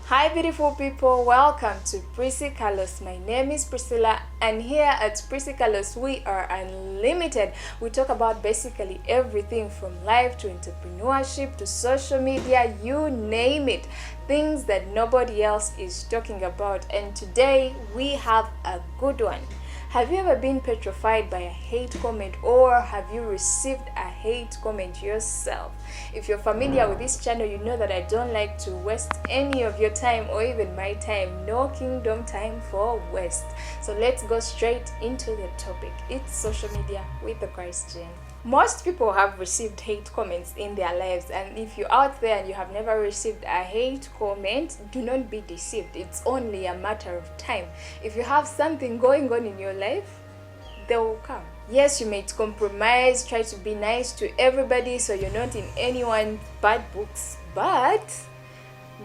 Hi beautiful people, welcome to Prissykalos. My name is Priscilla and here at Prissykalos we are unlimited. We talk about basically everything from life to entrepreneurship to social media, you name it. Things that nobody else is talking about, and today we have a good one. Have you ever been petrified by a hate comment, or have you received a hate comment yourself? If you're familiar with this channel, you know that I don't like to waste any of your time or even my time. No kingdom time for waste. So let's go straight into the topic. It's social media with the Christ Gen. Most people have received hate comments in their lives, and if you're out there and you have never received a hate comment, do not be deceived. It's only a matter of time. If you have something going on in your life, they will come. Yes, you may compromise, try to be nice to everybody so you're not in anyone's bad books, but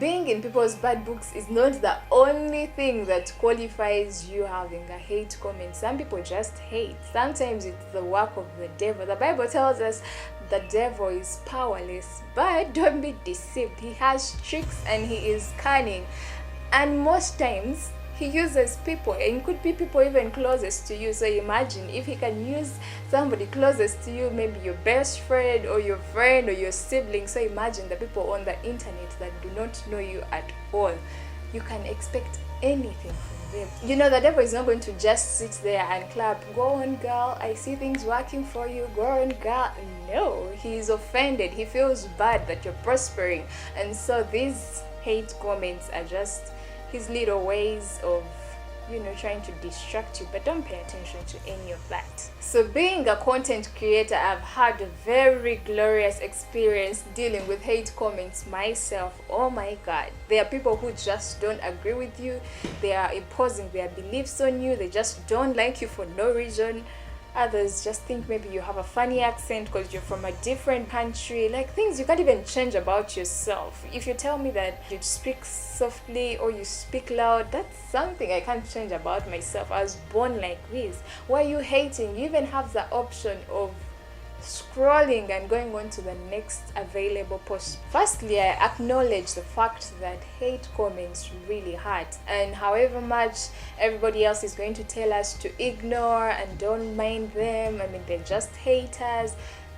being in people's bad books is not the only thing that qualifies you having a hate comment. Some people just hate. Sometimes it's the work of the devil. The Bible tells us the devil is powerless, but don't be deceived. He has tricks and he is cunning. And most times, he uses people, and it could be people even closest to you. So imagine if he can use somebody closest to you, maybe your best friend or your friend or your sibling. So imagine the people on the internet that do not know you at all. You can expect anything from them. You know, the devil is not going to just sit there and clap, go on girl, I see things working for you, go on girl. No, he is offended. He feels bad that you're prospering. And so these hate comments are just his little ways of, trying to distract you, but don't pay attention to any of that. So being a content creator, I've had a very glorious experience dealing with hate comments myself. Oh my God. There are people who just don't agree with you. They are imposing their beliefs on you. They just don't like you for no reason. Others just think maybe you have a funny accent because you're from a different country, like things you can't even change about yourself. If you tell me that you speak softly or you speak loud, that's something I can't change about myself. I was born like this. Why are you hating? You even have the option of scrolling and going on to the next available post. Firstly, I acknowledge the fact that hate comments really hurt, and however much everybody else is going to tell us to ignore and don't mind them, they're just haters,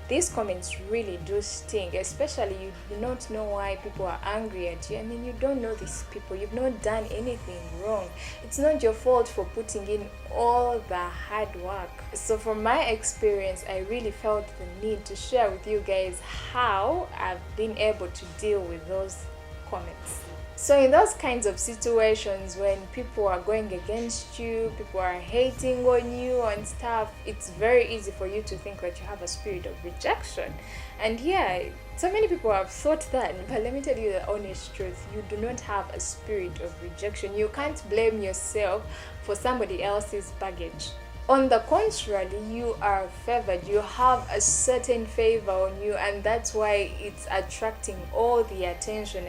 these comments really do sting. Especially you do not know why people are angry at you. You don't know these people. You've not done anything wrong. It's not your fault for putting in all the hard work. So from my experience, I really felt the need to share with you guys how I've been able to deal with those comments. So in those kinds of situations when people are going against you, people are hating on you and stuff, it's very easy for you to think that you have a spirit of rejection. And yeah, so many people have thought that, but let me tell you the honest truth. You do not have a spirit of rejection. You can't blame yourself for somebody else's baggage. On the contrary, you are favored. You have a certain favor on you, and that's why it's attracting all the attention.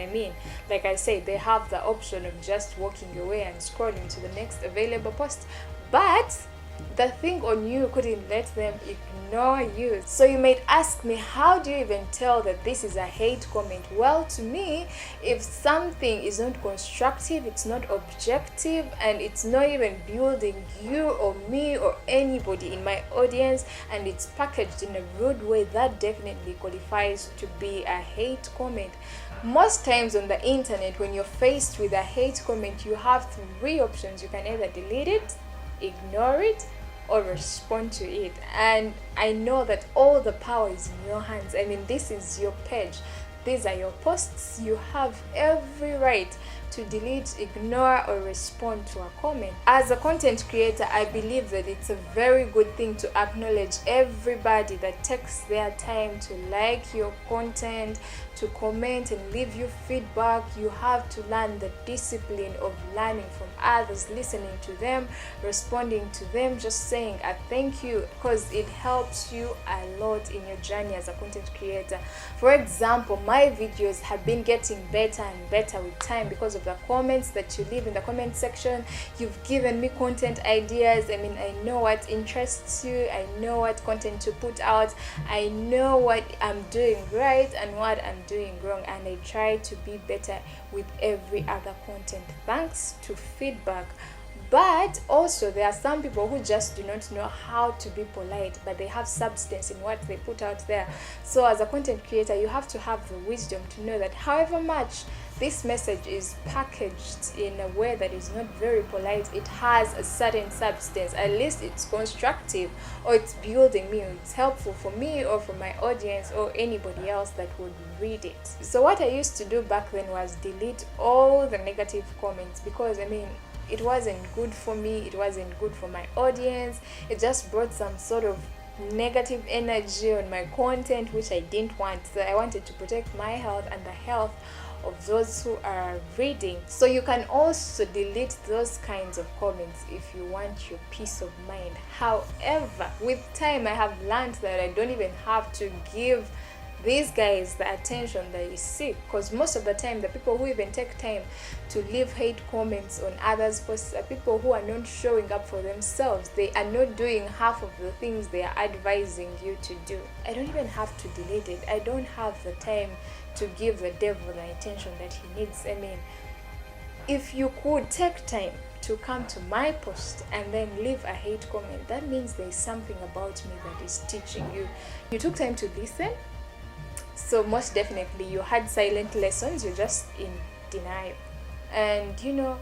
Like I said, they have the option of just walking away and scrolling to the next available post, but the thing on you couldn't let them ignore you. So you might ask me, how do you even tell that this is a hate comment? Well, to me, if something is not constructive, it's not objective, and it's not even building you or me or anybody in my audience, and it's packaged in a rude way, that definitely qualifies to be a hate comment. Most times on the internet, when you're faced with a hate comment, you have three options. You can either delete it, ignore it, or respond to it. And I know that all the power is in your hands. This is your page, these are your posts. You have every right to delete, ignore, or respond to a comment. As a content creator, I believe that it's a very good thing to acknowledge everybody that takes their time to like your content, to comment and leave you feedback. You have to learn the discipline of learning from others, listening to them, responding to them, just saying a thank you, because it helps you a lot in your journey as a content creator. For example, my my videos have been getting better and better with time because of the comments that you leave in the comment section. You've given me content ideas. I mean, I know what interests you, I know what content to put out, I know what I'm doing right and what I'm doing wrong, and I try to be better with every other content thanks to feedback. But also there are some people who just do not know how to be polite, but they have substance in what they put out there. So as a content creator, you have to have the wisdom to know that however much this message is packaged in a way that is not very polite, it has a certain substance. At least it's constructive, or it's building me, or it's helpful for me or for my audience or anybody else that would read it. So what I used to do back then was delete all the negative comments, because I mean, it wasn't good for me, it wasn't good for my audience. It just brought some sort of negative energy on my content, which I didn't want. So I wanted to protect my health and the health of those who are reading. So you can also delete those kinds of comments if you want your peace of mind. However, with time I have learned that I don't even have to give these guys the attention that is seek, because most of the time the people who even take time to leave hate comments on others' posts are people who are not showing up for themselves. They are not doing half of the things they are advising you to do. I don't even have to delete it. I don't have the time to give the devil the attention that he needs. I mean, if you could take time to come to my post and then leave a hate comment, that means there's something about me that is teaching you. You took time to listen. So most definitely you had silent lessons, you're just in denial. And you know,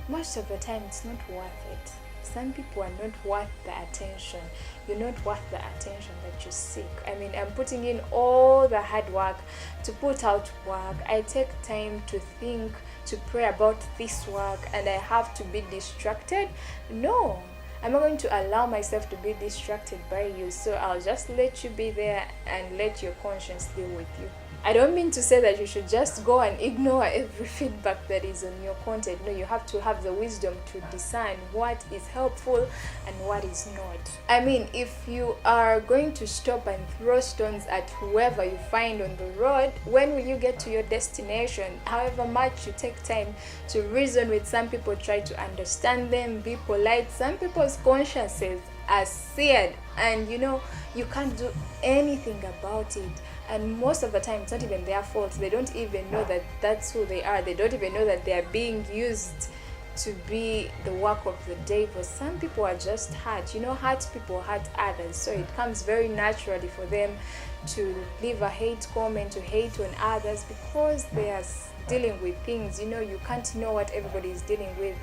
most of the time it's not worth it. Some people are not worth the attention. You're not worth the attention that you seek. I mean, I'm putting in all the hard work to put out work. I take time to think, to pray about this work, and I have to be distracted? No. I'm not going to allow myself to be distracted by you, so I'll just let you be there and let your conscience deal with you. I don't mean to say that you should just go and ignore every feedback that is on your content. No, you have to have the wisdom to discern what is helpful and what is not. I mean, if you are going to stop and throw stones at whoever you find on the road, when will you get to your destination? However much you take time to reason with some people, try to understand them, be polite, some people's consciences are seared, and you know, you can't do anything about it. And most of the time it's not even their fault. They don't even know that that's who they are. They don't even know that they are being used to be the work of the devil. Some people are just hurt. You know, hurt people hurt others, so it comes very naturally for them to leave a hate comment, to hate on others, because they are dealing with things. You know, you can't know what everybody is dealing with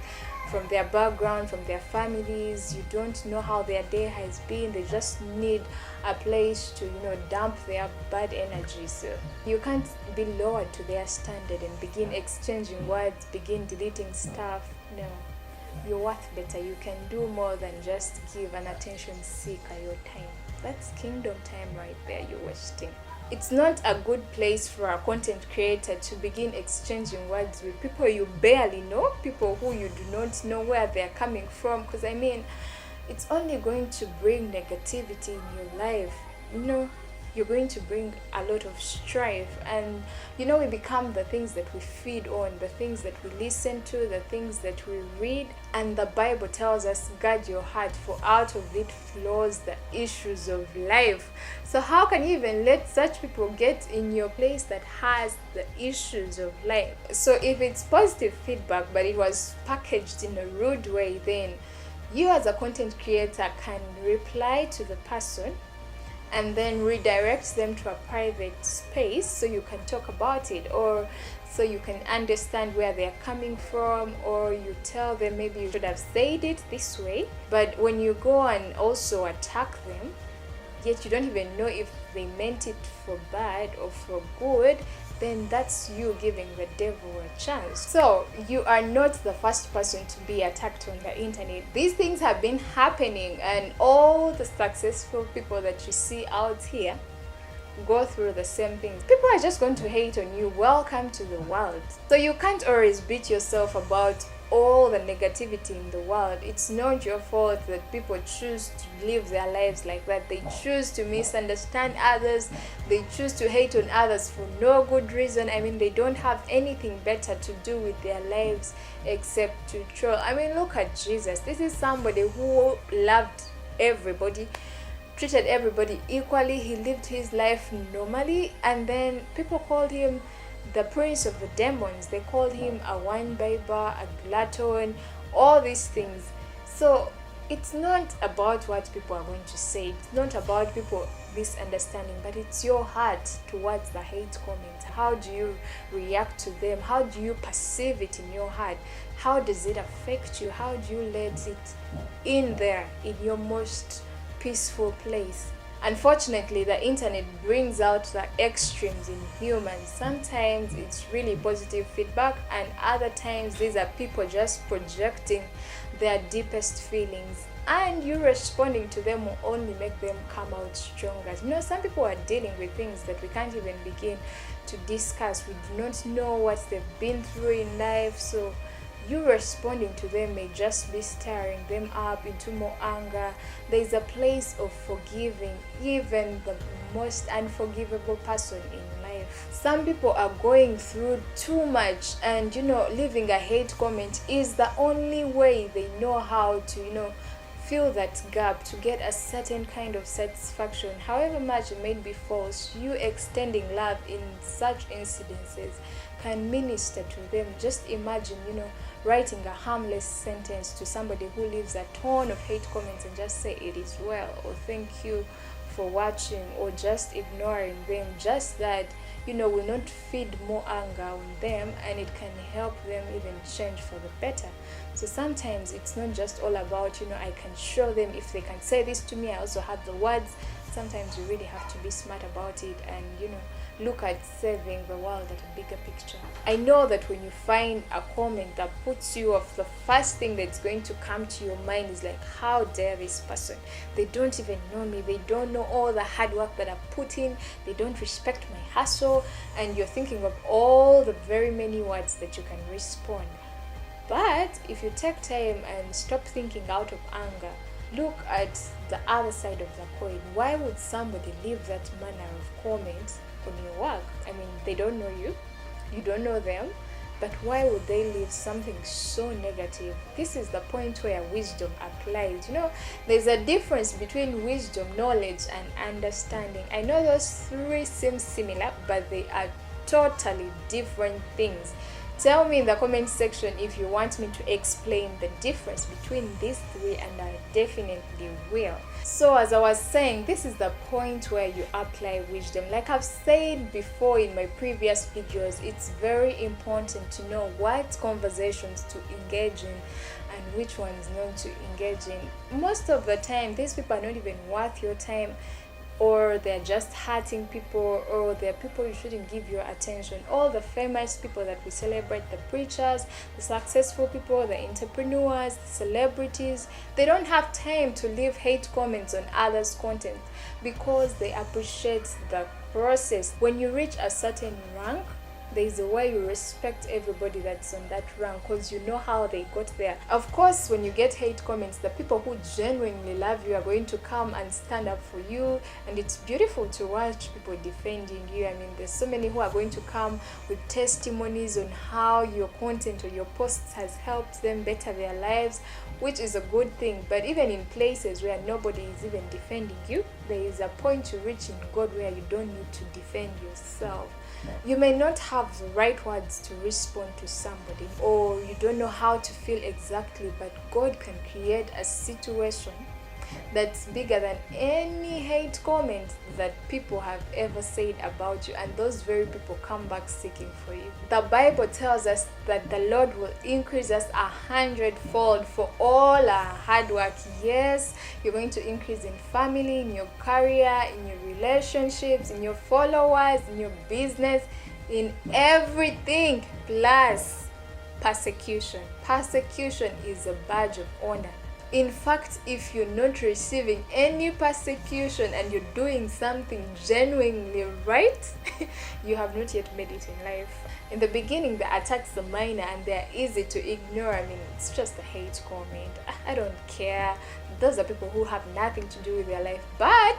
from their background, from their families. You don't know how their day has been. They just need a place to, you know, dump their bad energy. So you can't be lowered to their standard and begin exchanging words, begin deleting stuff. No, you're worth better. You can do more than just give an attention seeker your time. That's kingdom time right there you're wasting. It's not a good place for a content creator to begin exchanging words with people you barely know, people who you do not know where they're coming from, because I mean, it's only going to bring negativity in your life. You know, you're going to bring a lot of strife, and you know, we become the things that we feed on, the things that we listen to, the things that we read. And the Bible tells us, guard your heart, for out of it flows the issues of life. So how can you even let such people get in your place that has the issues of life? So if it's positive feedback but it was packaged in a rude way, then you as a content creator can reply to the person and then redirect them to a private space so you can talk about it, or so you can understand where they're coming from, or you tell them maybe you should have said it this way. But when you go and also attack them, yet you don't even know if they meant it for bad or for good, then that's you giving the devil a chance. So you are not the first person to be attacked on the internet. These things have been happening, and all the successful people that you see out here go through the same things. People are just going to hate on you. Welcome to the world. So you can't always beat yourself about all the negativity in the world. It's not your fault that people choose to live their lives like that. They choose to misunderstand others. They choose to hate on others for no good reason. I mean, they don't have anything better to do with their lives except to troll. I mean, look at Jesus. This is somebody who loved everybody, treated everybody equally. He lived his life normally, and then people called him the prince of the demons. They called him a wine-bibber, a glutton, all these things. So it's not about what people are going to say. It's not about people misunderstanding, but it's your heart towards the hate comments. How do you react to them? How do you perceive it in your heart? How does it affect you? How do you let it in there, in your most peaceful place? Unfortunately, the internet brings out the extremes in humans. Sometimes it's really positive feedback, and other times these are people just projecting their deepest feelings, and you responding to them will only make them come out stronger. You know, some people are dealing with things that we can't even begin to discuss. We do not know what they've been through in life, so you responding to them may just be stirring them up into more anger. There is a place of forgiving even the most unforgivable person in life. Some people are going through too much, and leaving a hate comment is the only way they know how to fill that gap, to get a certain kind of satisfaction. However much it may be false, you extending love in such incidences can minister to them. Just imagine, writing a harmless sentence to somebody who leaves a ton of hate comments and just say it is well, or thank you for watching, or just ignoring them. Just that will not feed more anger on them, and it can help them even change for the better. So sometimes it's not just all about I can show them. If they can say this to me, I also have the words. Sometimes you really have to be smart about it and look at saving the world at a bigger picture. I know that when you find a comment that puts you off, the first thing that's going to come to your mind is like, how dare this person? They don't even know me. They don't know all the hard work that I've put in. They don't respect my hustle. And you're thinking of all the very many words that you can respond. But if you take time and stop thinking out of anger, look at the other side of the coin. Why would somebody leave that manner of comment on your work? I mean, they don't know you, you don't know them, but why would they leave something so negative? This is the point where wisdom applies. There's a difference between wisdom, knowledge, and understanding. I know those three seem similar, but they are totally different things. Tell me in the comment section if you want me to explain the difference between these three, and I definitely will. So as I was saying, this is the point where you apply wisdom. Like I've said before in my previous videos, it's very important to know what conversations to engage in and which ones not to engage in. Most of the time, these people are not even worth your time, or they're just hurting people, or they're people you shouldn't give your attention. All the famous people that we celebrate, the preachers, the successful people, the entrepreneurs, the celebrities, they don't have time to leave hate comments on others' content because they appreciate the process. When you reach a certain rank, there is a way you respect everybody that's on that rank because you know how they got there. Of course, when you get hate comments, the people who genuinely love you are going to come and stand up for you, and it's beautiful to watch people defending you. I mean, there's so many who are going to come with testimonies on how your content or your posts has helped them better their lives, which is a good thing. But even in places where nobody is even defending you, there is a point to reach in God where you don't need to defend yourself. You may not have the right words to respond to somebody, or you don't know how to feel exactly, but God can create a situation that's bigger than any hate comment that people have ever said about you, and those very people come back seeking for you. The Bible tells us that the Lord will increase us 100-fold for all our hard work. Yes, you're going to increase in family, in your career, in your relationships, in your followers, in your business, in everything, plus persecution. Persecution is a badge of honor. In fact, if you're not receiving any persecution and you're doing something genuinely right, you have not yet made it in life. In the beginning, the attacks are minor and they're easy to ignore. I mean, it's just a hate comment. I don't care. Those are people who have nothing to do with their life. But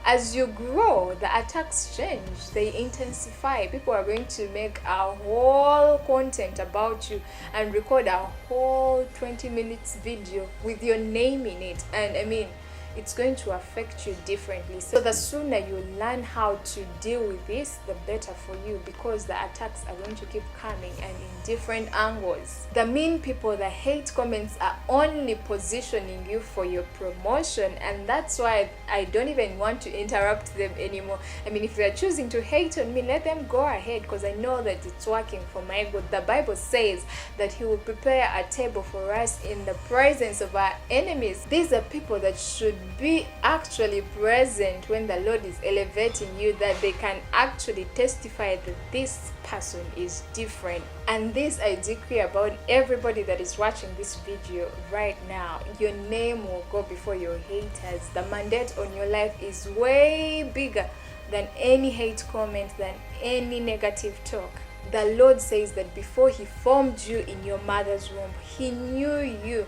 as you grow, the attacks change, they intensify. People are going to make a whole content about you and record a whole 20 minutes video with your name in it. And I mean, it's going to affect you differently. So the sooner you learn how to deal with this, the better for you, because the attacks are going to keep coming and in different angles. The mean people, the hate comments are only positioning you for your promotion, and that's why I don't even want to interrupt them anymore. I mean, if they're choosing to hate on me, let them go ahead, because I know that it's working for my good. The Bible says that He will prepare a table for us in the presence of our enemies. These are people that should be actually present when the Lord is elevating you, that they can actually testify that this person is different. And this I decree about everybody that is watching this video right now. Your name will go before your haters. The mandate on your life is way bigger than any hate comment, than any negative talk. The Lord says that before He formed you in your mother's womb, He knew you.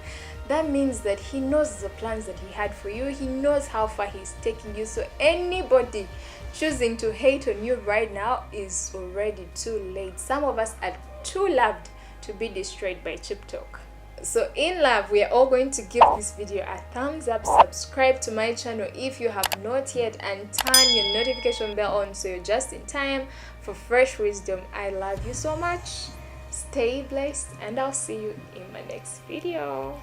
That means that He knows the plans that He had for you. He knows how far He's taking you. So anybody choosing to hate on you right now is already too late. Some of us are too loved to be destroyed by cheap talk. So in love, we are all going to give this video a thumbs up, subscribe to my channel if you have not yet, and turn your notification bell on so you're just in time for fresh wisdom. I love you so much. Stay blessed, and I'll see you in my next video.